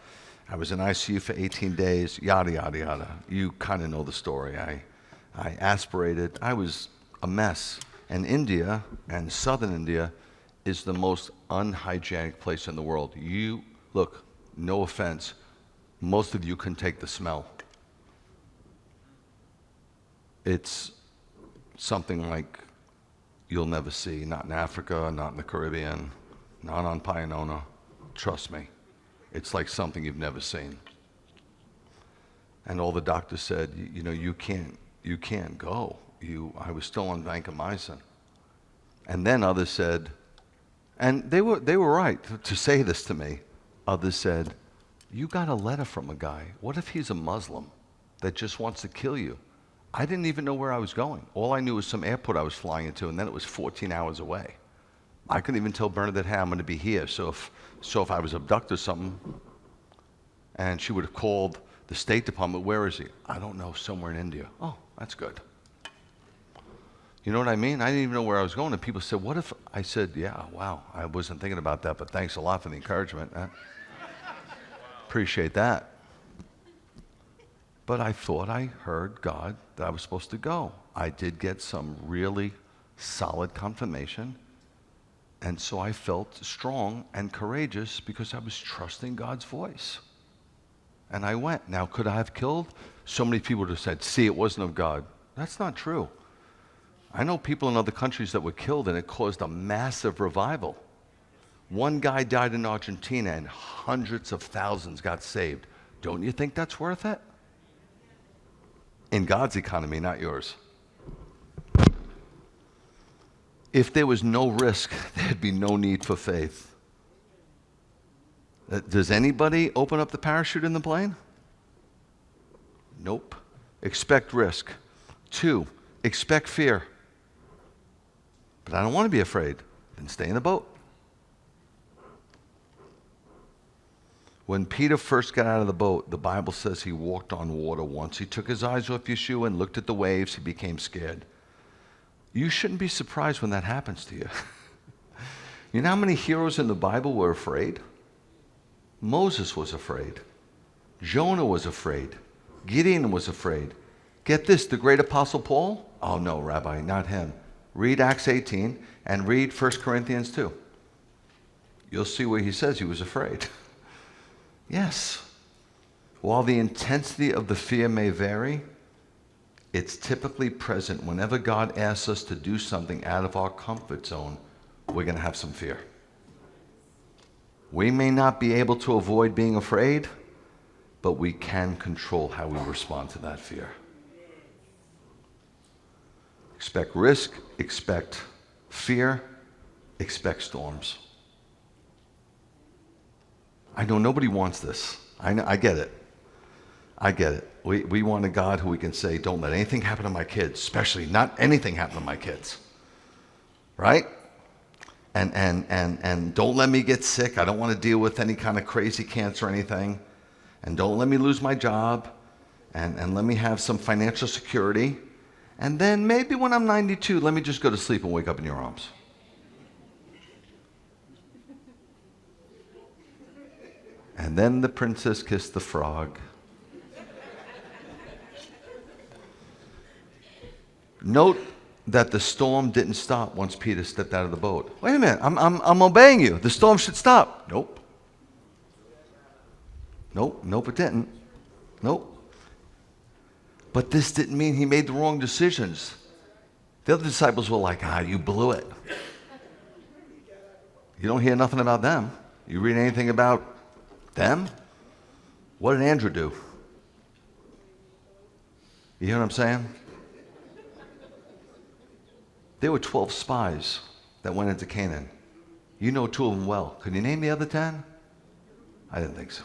I was in ICU for 18 days, yada, yada, yada. You kind of know the story. I aspirated. I was a mess. And India, and southern India, is the most unhygienic place in the world. Look, no offense, most of you can take the smell. It's something like you'll never see, not in Africa, not in the Caribbean, not on Pianona. Trust me, it's like something you've never seen. And all the doctors said, you can't go. I was still on vancomycin. And then others said, and they were right to say this to me. Others said, you got a letter from a guy. What if he's a Muslim that just wants to kill you? I didn't even know where I was going. All I knew was some airport I was flying into, and then it was 14 hours away. I couldn't even tell Bernadette, hey, I'm going to be here. So if I was abducted or something, and she would have called the State Department, where is he? I don't know, somewhere in India. Oh, that's good. You know what I mean? I didn't even know where I was going, and people said, what if? I said, yeah, wow, I wasn't thinking about that, but thanks a lot for the encouragement. Appreciate that. But I thought I heard God that I was supposed to go. I did get some really solid confirmation, and so I felt strong and courageous because I was trusting God's voice. And I went. Now, could I have killed? So many people would have said, see, it wasn't of God. That's not true. I know people in other countries that were killed, and it caused a massive revival. One guy died in Argentina, and hundreds of thousands got saved. Don't you think that's worth it? In God's economy, not yours. If there was no risk, there'd be no need for faith. Does anybody open up the parachute in the plane? Nope. Expect risk. 2, expect fear. But I don't want to be afraid. Then stay in the boat. When Peter first got out of the boat, the Bible says he walked on water once. He took his eyes off Yeshua and looked at the waves. He became scared. You shouldn't be surprised when that happens to you. You know how many heroes in the Bible were afraid? Moses was afraid. Jonah was afraid. Gideon was afraid. Get this, the great apostle Paul? Oh no, Rabbi, not him. Read Acts 18 and read 1 Corinthians 2. You'll see where he says he was afraid. Yes. While the intensity of the fear may vary, it's typically present whenever God asks us to do something out of our comfort zone. We're going to have some fear. We may not be able to avoid being afraid, but we can control how we respond to that fear. Expect risk, expect fear, expect storms. I know nobody wants this. I get it. I get it. We want a God who we can say, don't let anything happen to my kids, especially not anything happen to my kids. Right? And don't let me get sick. I don't want to deal with any kind of crazy cancer or anything. And don't let me lose my job. And let me have some financial security. And then maybe when I'm 92, let me just go to sleep and wake up in your arms. And then the princess kissed the frog. Note that the storm didn't stop once Peter stepped out of the boat. Wait a minute, I'm obeying you. The storm should stop. Nope, it didn't. Nope. But this didn't mean he made the wrong decisions. The other disciples were like, you blew it. You don't hear nothing about them. You read anything about them? What did Andrew do? You hear what I'm saying? There were 12 spies that went into Canaan. You know 2 of them well. Could you name the other 10? I didn't think so.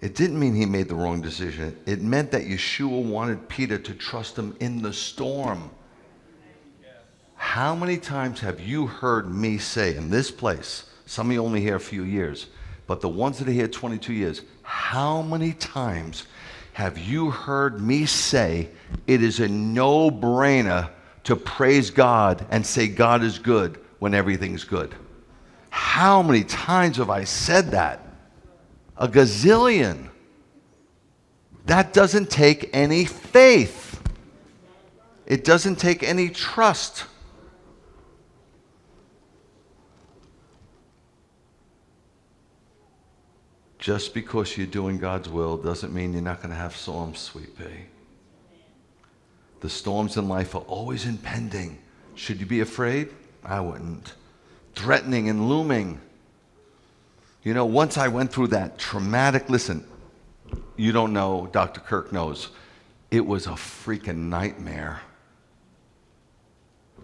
It didn't mean he made the wrong decision. It meant that Yeshua wanted Peter to trust him in the storm. How many times have you heard me say in this place, some of you only here a few years, but the ones that are here 22 years, how many times have you heard me say it is a no-brainer to praise God and say God is good when everything's good? How many times have I said that? A gazillion. That doesn't take any faith. It doesn't take any trust. Just because you're doing God's will doesn't mean you're not going to have storms, sweet pea. The storms in life are always impending. Should you be afraid? I wouldn't. Threatening and looming. You know, once I went through that traumatic, listen, you don't know, Dr. Kirk knows, it was a freaking nightmare.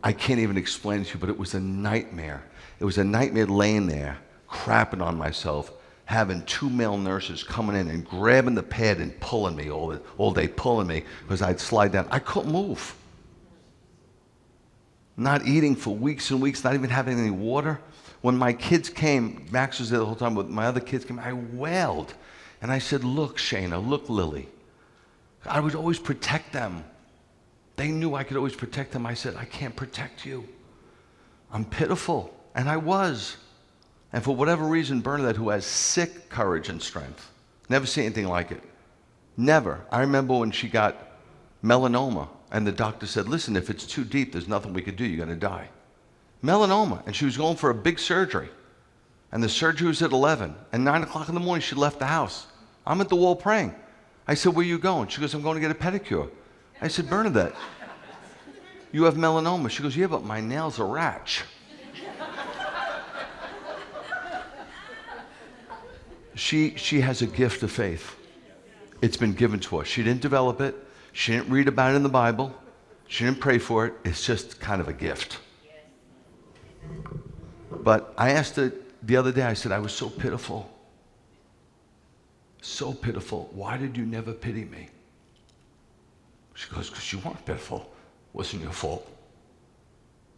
I can't even explain it to you, but it was a nightmare. It was a nightmare laying there, crapping on myself, having 2 male nurses coming in and grabbing the pad and pulling me all day, pulling me, because I'd slide down. I couldn't move. Not eating for weeks and weeks, not even having any water. When my kids came, Max was there the whole time, but my other kids came, I wailed. And I said, look, Shayna, look, Lily. I would always protect them. They knew I could always protect them. I said, I can't protect you. I'm pitiful. And I was. And for whatever reason, Bernadette, who has sick courage and strength, never seen anything like it. Never. I remember when she got melanoma, and the doctor said, listen, if it's too deep, there's nothing we could do. You're going to die. Melanoma. And she was going for a big surgery. And the surgery was at 11. And 9 o'clock in the morning, she left the house. I'm at the wall praying. I said, where are you going? She goes, I'm going to get a pedicure. I said, Bernadette, you have melanoma. She goes, yeah, but my nails are ratch. She has a gift of faith. It's been given to her. She didn't develop it. She didn't read about it in the Bible. She didn't pray for it. It's just kind of a gift. But I asked her the other day, I said, I was so pitiful. So pitiful. Why did you never pity me? She goes, because you weren't pitiful. It wasn't your fault.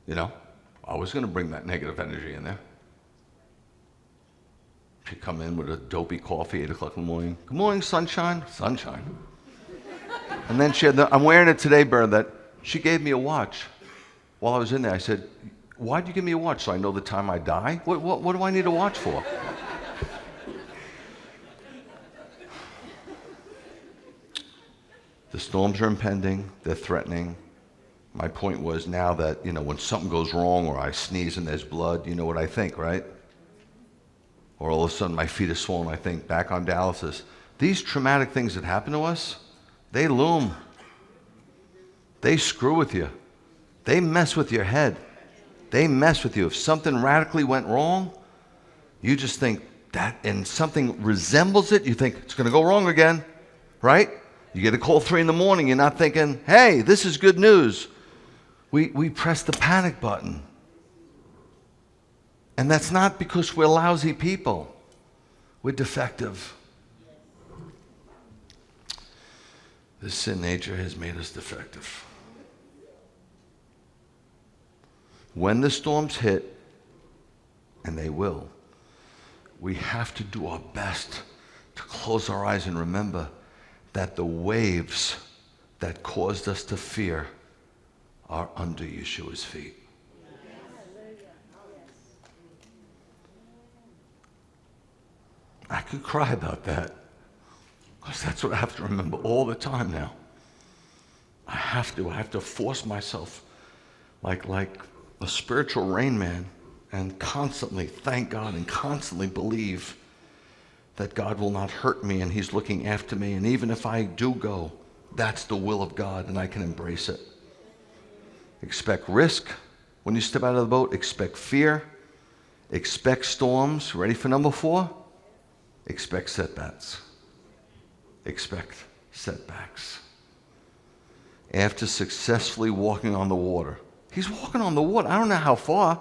You know, I was going to bring that negative energy in there. She'd come in with a dopey coffee, 8 o'clock in the morning. Good morning, sunshine. Sunshine. And then she had I'm wearing it today, Bernadette. She gave me a watch while I was in there. I said, why'd you give me a watch? So I know the time I die? What do I need a watch for? The storms are impending. They're threatening. My point was now that, you know, when something goes wrong or I sneeze and there's blood, you know what I think, right? Or all of a sudden my feet are swollen, I think, back on dialysis. These traumatic things that happen to us, they loom. They screw with you. They mess with your head. They mess with you. If something radically went wrong, you just think that, and something resembles it, you think it's going to go wrong again, right? You get a call 3 in the morning, you're not thinking, hey, this is good news. We press the panic button. And that's not because we're lousy people. We're defective. This sin nature has made us defective. When the storms hit, and they will, we have to do our best to close our eyes and remember that the waves that caused us to fear are under Yeshua's feet. I could cry about that, because that's what I have to remember all the time now. I have to force myself like a spiritual Rain Man, and constantly thank God and constantly believe that God will not hurt me and he's looking after me. And even if I do go, that's the will of God and I can embrace it. Expect risk when you step out of the boat. Expect fear. Expect storms. Ready for number 4? Expect setbacks. Expect setbacks. After successfully walking on the water. He's walking on the water. I don't know how far,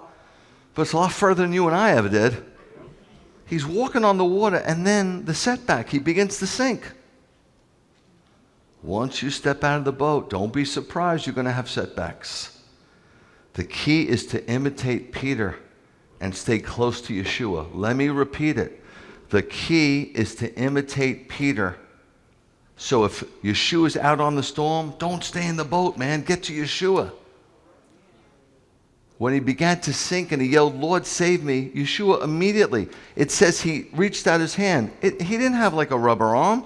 but it's a lot further than you and I ever did. He's walking on the water, and then the setback, he begins to sink. Once you step out of the boat, don't be surprised you're going to have setbacks. The key is to imitate Peter and stay close to Yeshua. Let me repeat it. The key is to imitate Peter. So if Yeshua's out on the storm, don't stay in the boat, man. Get to Yeshua. When he began to sink and he yelled, "Lord, save me," Yeshua immediately, it says he reached out his hand. He didn't have like a rubber arm.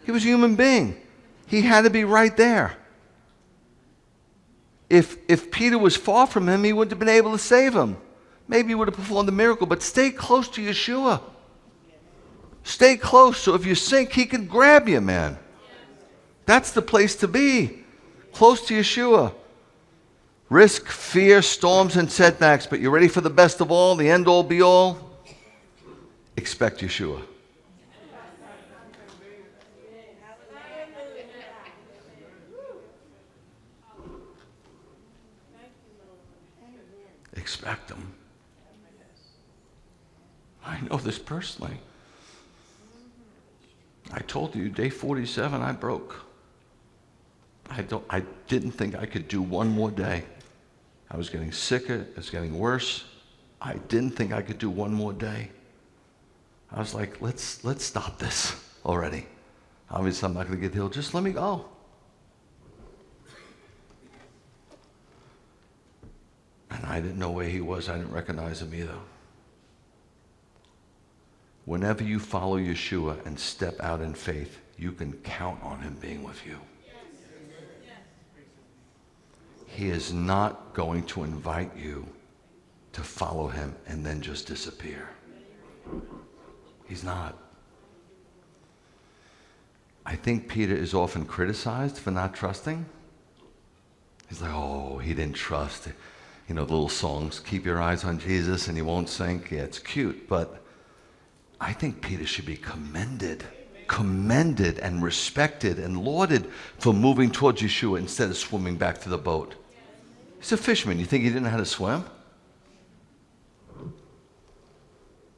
He was a human being. He had to be right there. If Peter was far from him, he wouldn't have been able to save him. Maybe he would have performed the miracle, but stay close to Yeshua. Stay close, so if you sink, he can grab you, man. That's the place to be, close to Yeshua. Risk, fear, storms, and setbacks, but you ready for the best of all, the end-all, be-all? Expect Yeshua. Expect him. I know this personally. I told you, day 47, I broke. I didn't think I could do one more day. I was getting sicker. It was getting worse. I didn't think I could do one more day. I was like, let's stop this already. Obviously, I'm not going to get healed. Just let me go. And I didn't know where he was. I didn't recognize him either. Whenever you follow Yeshua and step out in faith, you can count on him being with you. He is not going to invite you to follow him and then just disappear. He's not. I think Peter is often criticized for not trusting. He's like, oh, he didn't trust. You know, the little songs, keep your eyes on Jesus and he won't sink. Yeah, it's cute, but I think Peter should be commended and respected and lauded for moving towards Yeshua instead of swimming back to the boat. He's a fisherman. You think he didn't know how to swim?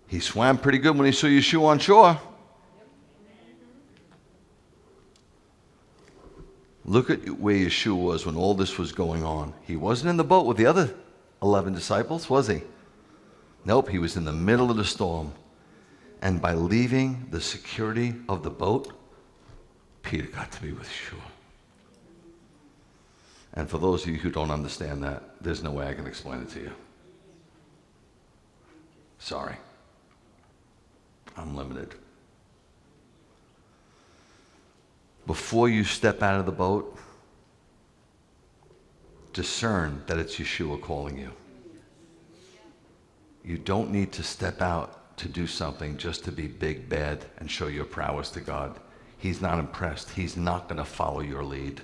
He swam pretty good when he saw Yeshua on shore. Look at where Yeshua was when all this was going on. He wasn't in the boat with the other 11 disciples, was he? Nope, he was in the middle of the storm. And by leaving the security of the boat, Peter got to be with Yeshua. And for those of you who don't understand that, there's no way I can explain it to you. Sorry. I'm limited. Before you step out of the boat, discern that it's Yeshua calling you. You don't need to step out to do something just to be big, bad, and show your prowess to God. He's not impressed. He's not going to follow your lead.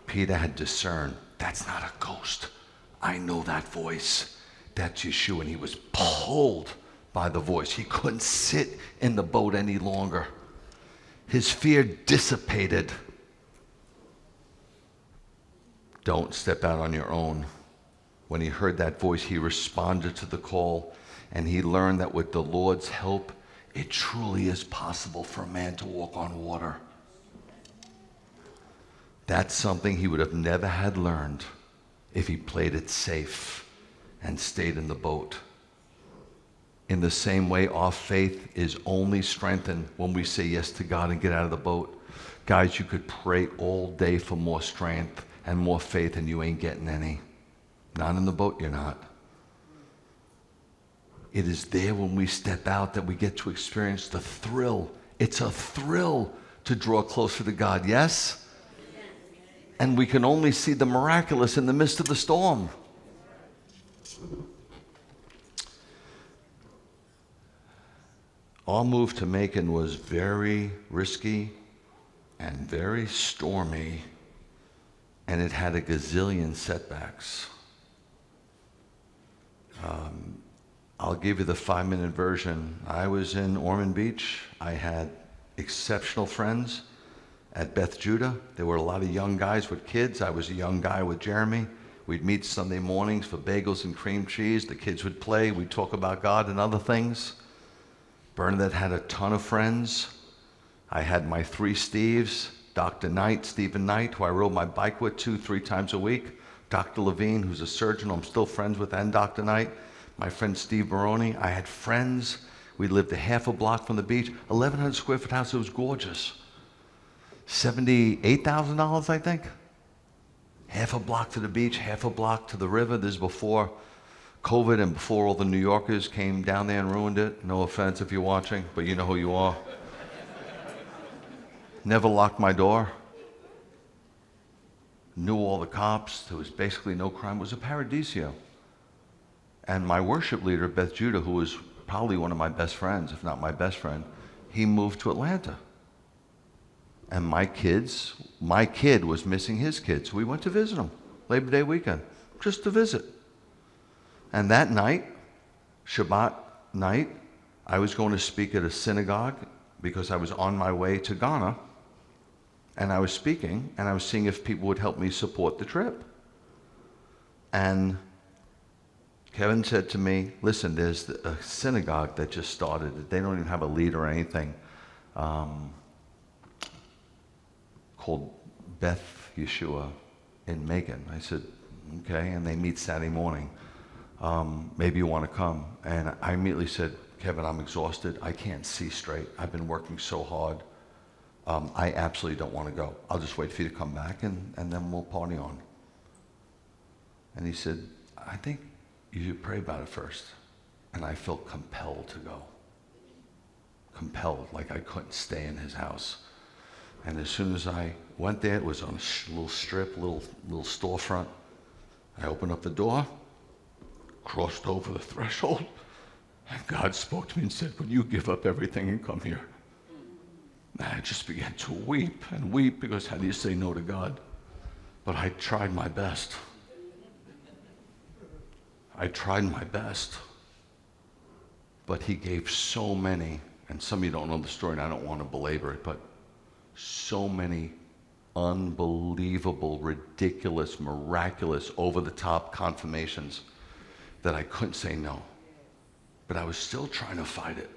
Peter had discerned, that's not a ghost. I know that voice. That's Yeshua. And he was pulled by the voice. He couldn't sit in the boat any longer. His fear dissipated. Don't step out on your own. When he heard that voice, he responded to the call, and he learned that with the Lord's help, It truly is possible for a man to walk on water. That's something he would have never had learned if he played it safe and stayed in the boat. In the same way, our faith is only strengthened when we say yes to God and get out of the boat. Guys, you could pray all day for more strength and more faith, and you ain't getting any. Not in the boat, you're not. It is there when we step out that we get to experience the thrill. It's a thrill to draw closer to God, yes? And we can only see the miraculous in the midst of the storm. Our move to Macon was very risky and very stormy, and it had a gazillion setbacks. I'll give you the 5-minute version. I was in Ormond Beach. I had exceptional friends at Beth Judah. There were a lot of young guys with kids. I was a young guy with Jeremy. We'd meet Sunday mornings for bagels and cream cheese. The kids would play. We'd talk about God and other things. Bernadette had a ton of friends. I had my 3 Steves, Dr. Knight, Stephen Knight, who I rode my bike with 2-3 times a week. Dr. Levine, who's a surgeon who I'm still friends with, and Dr. Knight. My friend Steve Baroni. I had friends. We lived a half a block from the beach. 1,100 square foot house. It was gorgeous. $78,000, I think. Half a block to the beach, half a block to the river. This is before COVID and before all the New Yorkers came down there and ruined it. No offense if you're watching, but you know who you are. Never locked my door. Knew all the cops. There was basically no crime. It was a paradiso. And my worship leader, Beth Judah, who was probably one of my best friends, if not my best friend, he moved to Atlanta. And my kid was missing his kids. So we went to visit him, Labor Day weekend, just to visit. And that night, Shabbat night, I was going to speak at a synagogue because I was on my way to Ghana. And I was speaking, and I was seeing if people would help me support the trip. And Kevin said to me, listen, there's a synagogue that just started. They don't even have a leader or anything, called Beth Yeshua in Macon. I said, okay, and they meet Saturday morning. Maybe you want to come. And I immediately said, Kevin, I'm exhausted. I can't see straight. I've been working so hard. I absolutely don't want to go. I'll just wait for you to come back, and then we'll party on. And he said, I think you should pray about it first. And I felt compelled to go. Compelled, like I couldn't stay in his house. And as soon as I went there, it was on a little strip, little storefront. I opened up the door, crossed over the threshold, and God spoke to me and said, when you give up everything and come here. And I just began to weep and weep, because how do you say no to God? But I tried my best. I tried my best. But he gave so many, and some of you don't know the story, and I don't want to belabor it, but so many unbelievable, ridiculous, miraculous, over-the-top confirmations that I couldn't say no. But I was still trying to fight it.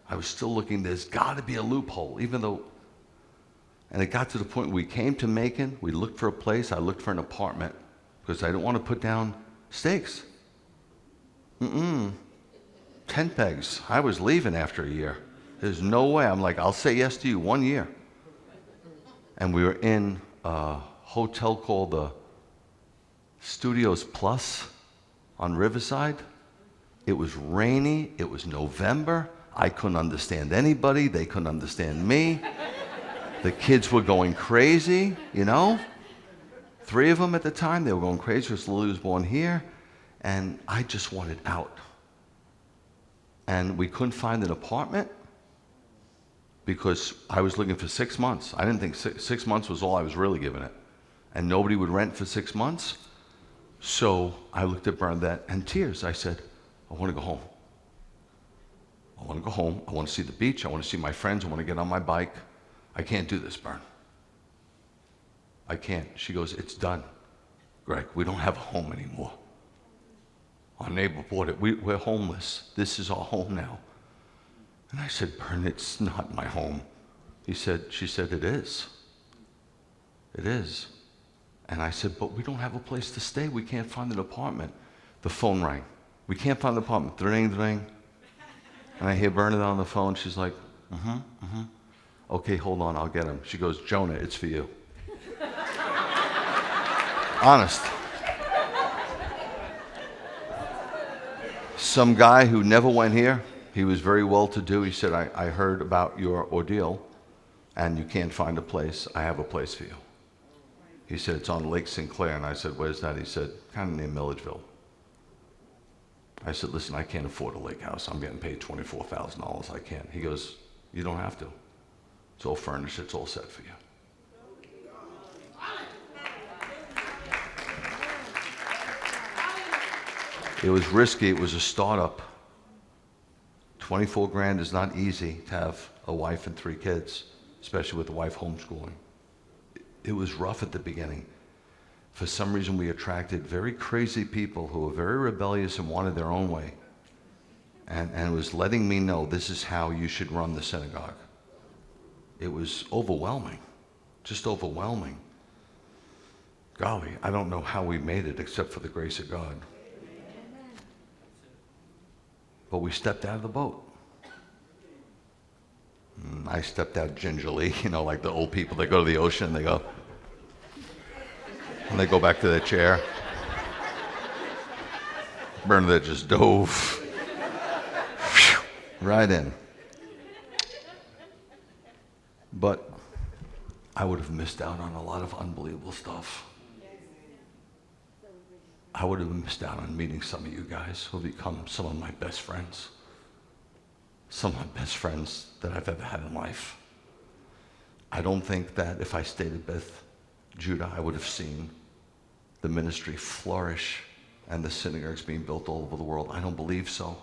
I was still looking, there's got to be a loophole, even though, and it got to the point we came to Macon, we looked for a place, I looked for an apartment, because I didn't want to put down stakes. 10 pegs. I was leaving after a year. There's no way. I'm like, I'll say yes to you 1 year. And we were in a hotel called the Studios Plus on Riverside. It was rainy. It was November. I couldn't understand anybody. They couldn't understand me. The kids were going crazy, you know. 3 of them at the time, they were going crazy because Lily was born here. And I just wanted out. And we couldn't find an apartment because I was looking for 6 months. I didn't think 6 months was all I was really giving it. And nobody would rent for 6 months. So I looked at Bernadette and tears. I said, I want to go home. I want to go home. I want to see the beach. I want to see my friends. I want to get on my bike. I can't do this, Bern. I can't. She goes, it's done. Greg, we don't have a home anymore. Our neighbor bought it. We're homeless. This is our home now. And I said, Bern, it's not my home. She said, it is. It is. And I said, but we don't have a place to stay. We can't find an apartment. The phone rang. We can't find an apartment. Ring, ring. And I hear Bernadette on the phone. She's like, okay, hold on, I'll get him. She goes, Jonah, it's for you. Honest. Some guy who never went here, he was very well-to-do. He said, I heard about your ordeal, and you can't find a place. I have a place for you. He said, it's on Lake Sinclair. And I said, where's that? He said, kind of near Milledgeville. I said, listen, I can't afford a lake house. I'm getting paid $24,000. I can't. He goes, you don't have to. It's all furnished. It's all set for you. It was risky. It was a startup. 24 grand is not easy to have a wife and 3 kids, especially with the wife homeschooling. It was rough at the beginning. For some reason, we attracted very crazy people who were very rebellious and wanted their own way. And it was letting me know this is how you should run the synagogue. It was overwhelming, just overwhelming. Golly, I don't know how we made it except for the grace of God. But we stepped out of the boat. I stepped out gingerly, like the old people that go to the ocean, they go, and they go back to their chair. Bernadette just dove right in. But I would have missed out on a lot of unbelievable stuff. I would have missed out on meeting some of you guys who have become some of my best friends. Some of my best friends that I've ever had in life. I don't think that if I stayed at Beth Judah, I would have seen the ministry flourish and the synagogues being built all over the world. I don't believe so.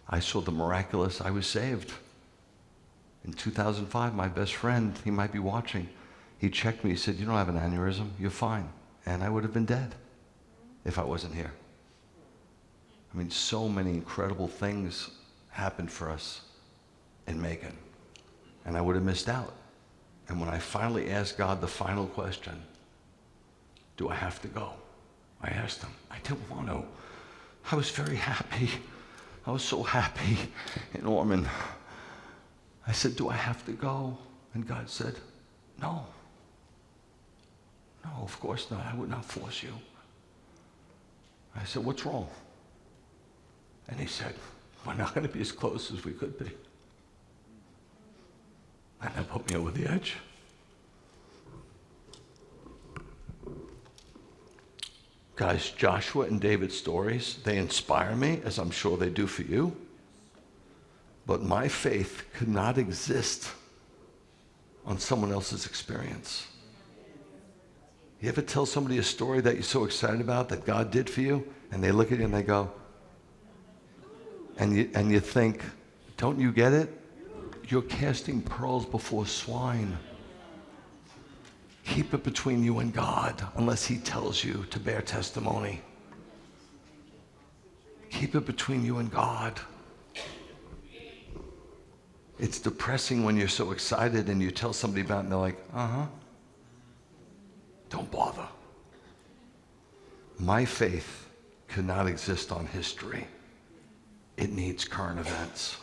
I saw the miraculous. I was saved. In 2005, my best friend, he might be watching, he checked me. He said, you don't have an aneurysm. You're fine. And I would have been dead if I wasn't here. I mean, so many incredible things happened for us in Macon. And I would have missed out. And when I finally asked God the final question, do I have to go? I asked him. I didn't want to. I was very happy. I was so happy in Ormond. I said, do I have to go? And God said, no. No, of course not. I would not force you. I said, what's wrong? And he said, we're not going to be as close as we could be. And that put me over the edge. Guys, Joshua and David's stories, they inspire me, as I'm sure they do for you. But my faith could not exist on someone else's experience. You ever tell somebody a story that you're so excited about that God did for you, and they look at you and they go, and you think, don't you get it? You're casting pearls before swine. Keep it between you and God unless he tells you to bear testimony. Keep it between you and God. It's depressing when you're so excited and you tell somebody about it and they're like, Don't bother. My faith cannot exist on history. It needs current events.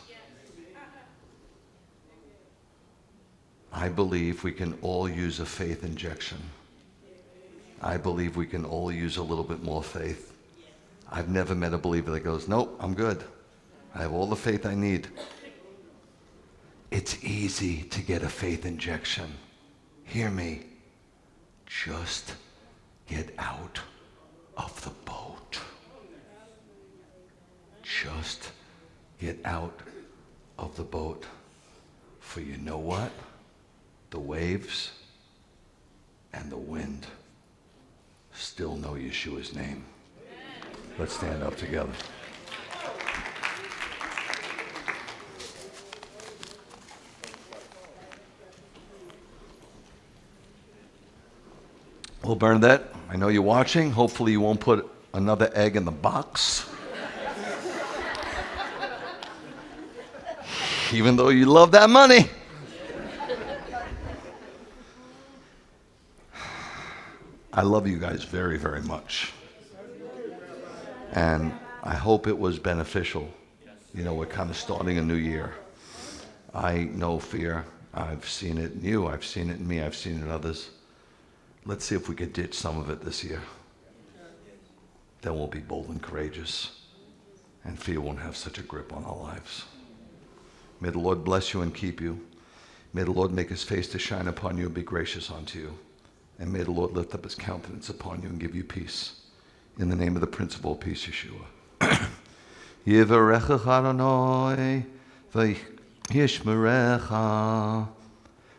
I believe we can all use a faith injection. I believe we can all use a little bit more faith. I've never met a believer that goes, nope, I'm good. I have all the faith I need. It's easy to get a faith injection. Hear me. Just get out of the boat. Just get out of the boat. For you know what? The waves and the wind still know Yeshua's name. Let's stand up together. Well, Bernadette, I know you're watching. Hopefully you won't put another egg in the box. even though you love that money. I love you guys very, very much. And I hope it was beneficial. You know, we're kind of starting a new year. I know fear. I've seen it in you. I've seen it in me. I've seen it in others. Let's see if we could ditch some of it this year. Then we'll be bold and courageous. And fear won't have such a grip on our lives. May the Lord bless you and keep you. May the Lord make his face to shine upon you and be gracious unto you. And may the Lord lift up his countenance upon you and give you peace. In the name of the Prince of all Peace, Yeshua. Yivarecha Adonai v'yishmerecha.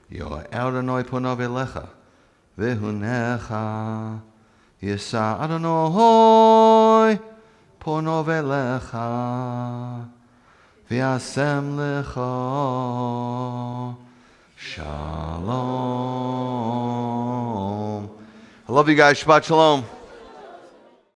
Yo'er Adonai ponav elecha v'hunecha. Yisa Adonai ponav elecha v'yasem lecha shalom. I love you guys. Shabbat shalom.